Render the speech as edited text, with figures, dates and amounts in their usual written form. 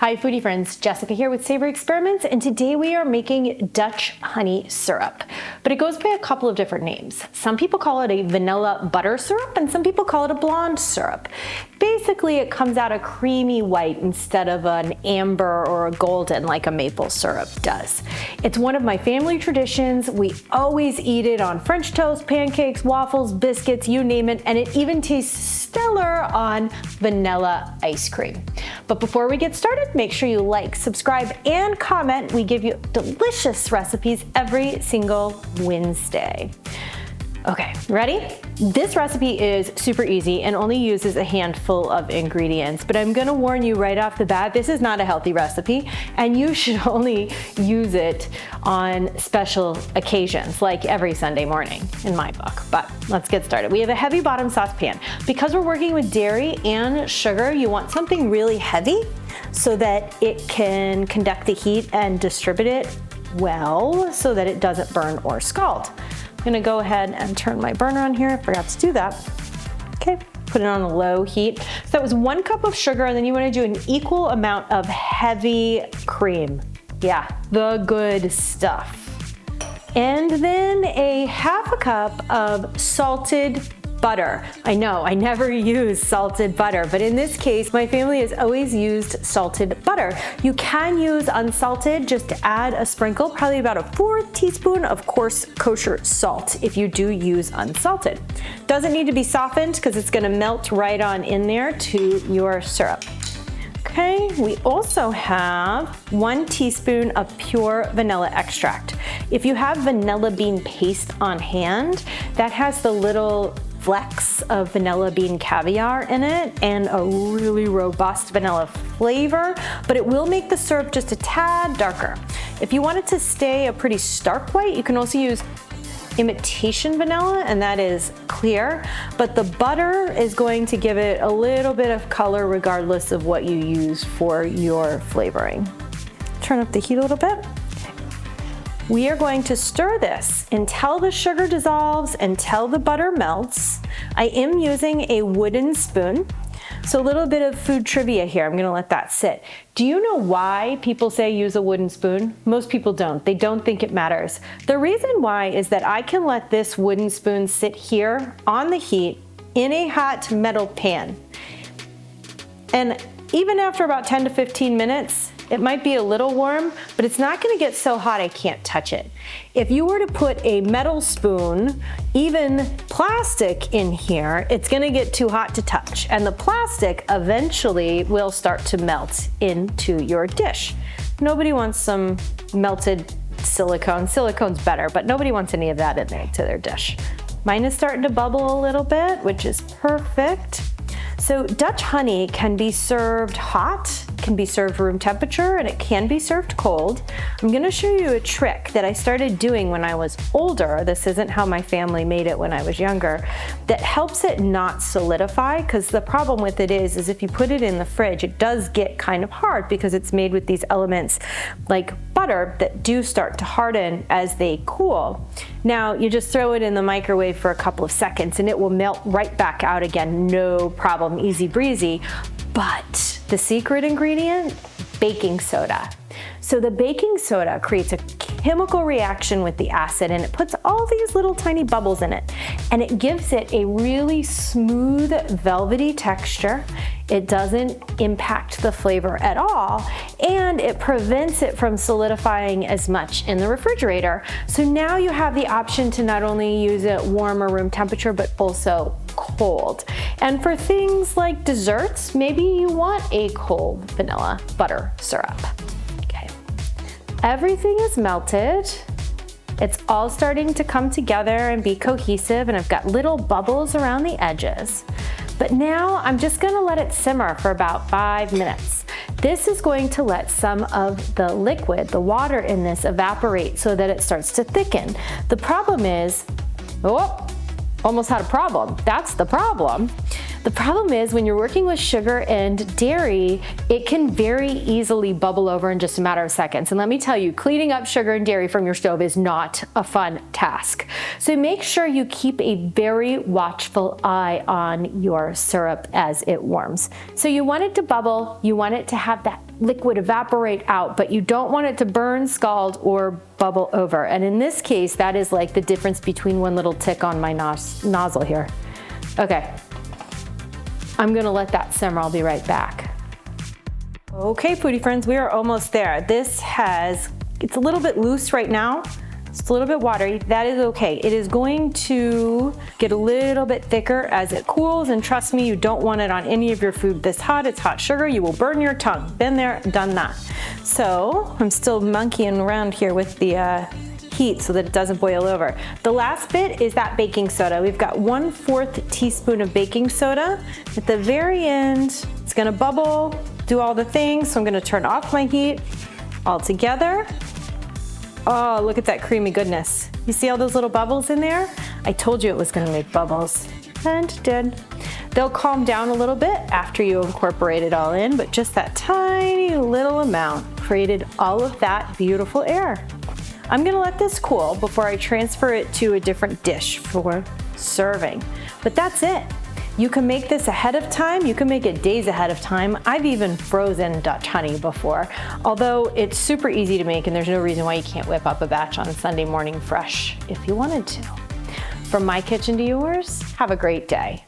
Hi foodie friends, Jessica here with Savory Experiments, and today we are making Dutch honey syrup. But it goes by a couple of different names. Some people call it a vanilla butter syrup and some people call it a blonde syrup. Basically it comes out a creamy white instead of an amber or a golden like a maple syrup does. It's one of my family traditions. We always eat it on French toast, pancakes, waffles, biscuits, you name it, and it even tastes stellar on vanilla ice cream. But before we get started, make sure you like, subscribe, and comment. We give you delicious recipes every single Wednesday. Okay, ready? This recipe is super easy and only uses a handful of ingredients, but I'm gonna warn you right off the bat, this is not a healthy recipe, and you should only use it on special occasions, like every Sunday morning in my book. But let's get started. We have a heavy bottom saucepan. Because we're working with dairy and sugar, you want something really heavy so that it can conduct the heat and distribute it well so that it doesn't burn or scald. I'm gonna go ahead and turn my burner on here. I forgot to do that. Okay, put it on a low heat. So that was 1 cup of sugar, and then you wanna do an equal amount of heavy cream. Yeah, the good stuff. And then a half a cup of salted butter. I know, I never use salted butter, but in this case, my family has always used salted butter. You can use unsalted, just to add a sprinkle, probably about a 4th teaspoon of coarse kosher salt if you do use unsalted. Doesn't need to be softened because it's gonna melt right on in there to your syrup. Okay, we also have 1 teaspoon of pure vanilla extract. If you have vanilla bean paste on hand, that has the little flecks of vanilla bean caviar in it and a really robust vanilla flavor, but it will make the syrup just a tad darker. If you want it to stay a pretty stark white, you can also use imitation vanilla, and that is clear, but the butter is going to give it a little bit of color regardless of what you use for your flavoring. Turn up the heat a little bit. We are going to stir this until the sugar dissolves, until the butter melts. I am using a wooden spoon. So a little bit of food trivia here. I'm gonna let that sit. Do you know why people say use a wooden spoon? Most people don't. They don't think it matters. The reason why is that I can let this wooden spoon sit here on the heat in a hot metal pan. And even after about 10 to 15 minutes, it might be a little warm, but it's not gonna get so hot I can't touch it. If you were to put a metal spoon, even plastic in here, it's gonna get too hot to touch, and the plastic eventually will start to melt into your dish. Nobody wants some melted silicone. Silicone's better, but nobody wants any of that in there to their dish. Mine is starting to bubble a little bit, which is perfect. So Dutch honey can be served hot, can be served room temperature, and it can be served cold. I'm gonna show you a trick that I started doing when I was older. This isn't how my family made it when I was younger. That helps it not solidify, because the problem with it is if you put it in the fridge, it does get kind of hard because it's made with these elements like butter that do start to harden as they cool. Now you just throw it in the microwave for a couple of seconds and it will melt right back out again, no problem, easy breezy. But the secret ingredient, baking soda. So the baking soda creates a chemical reaction with the acid, and it puts all these little tiny bubbles in it, and it gives it a really smooth, velvety texture. It doesn't impact the flavor at all, and it prevents it from solidifying as much in the refrigerator. So now you have the option to not only use it warm or room temperature, but also cold. And for things like desserts, maybe you want a cold vanilla butter syrup. Okay, everything is melted. It's all starting to come together and be cohesive, and I've got little bubbles around the edges. But now I'm just gonna let it simmer for about 5 minutes. This is going to let some of the liquid, the water in this, evaporate so that it starts to thicken. The problem is, oh, almost had a problem. That's the problem. The problem is when you're working with sugar and dairy, it can very easily bubble over in just a matter of seconds. And let me tell you, cleaning up sugar and dairy from your stove is not a fun task. So make sure you keep a very watchful eye on your syrup as it warms. So you want it to bubble, you want it to have that liquid evaporate out, but you don't want it to burn, scald, or bubble over. And in this case, that is like the difference between one little tick on my nozzle here. Okay, I'm gonna let that simmer. I'll be right back. Okay, foodie friends, we are almost there. It's a little bit loose right now. It's a little bit watery. That is okay. It is going to get a little bit thicker as it cools, and trust me, you don't want it on any of your food this hot. It's hot sugar. You will burn your tongue. Been there, done that. So I'm still monkeying around here with the heat so that it doesn't boil over. The last bit is that baking soda. We've got 1/4 teaspoon of baking soda. At the very end, it's gonna bubble, do all the things. So I'm gonna turn off my heat altogether. Oh, look at that creamy goodness. You see all those little bubbles in there? I told you it was gonna make bubbles, and it did. They'll calm down a little bit after you incorporate it all in, but just that tiny little amount created all of that beautiful air. I'm gonna let this cool before I transfer it to a different dish for serving. But that's it. You can make this ahead of time. You can make it days ahead of time. I've even frozen Dutch honey before, although it's super easy to make and there's no reason why you can't whip up a batch on Sunday morning fresh if you wanted to. From my kitchen to yours, have a great day.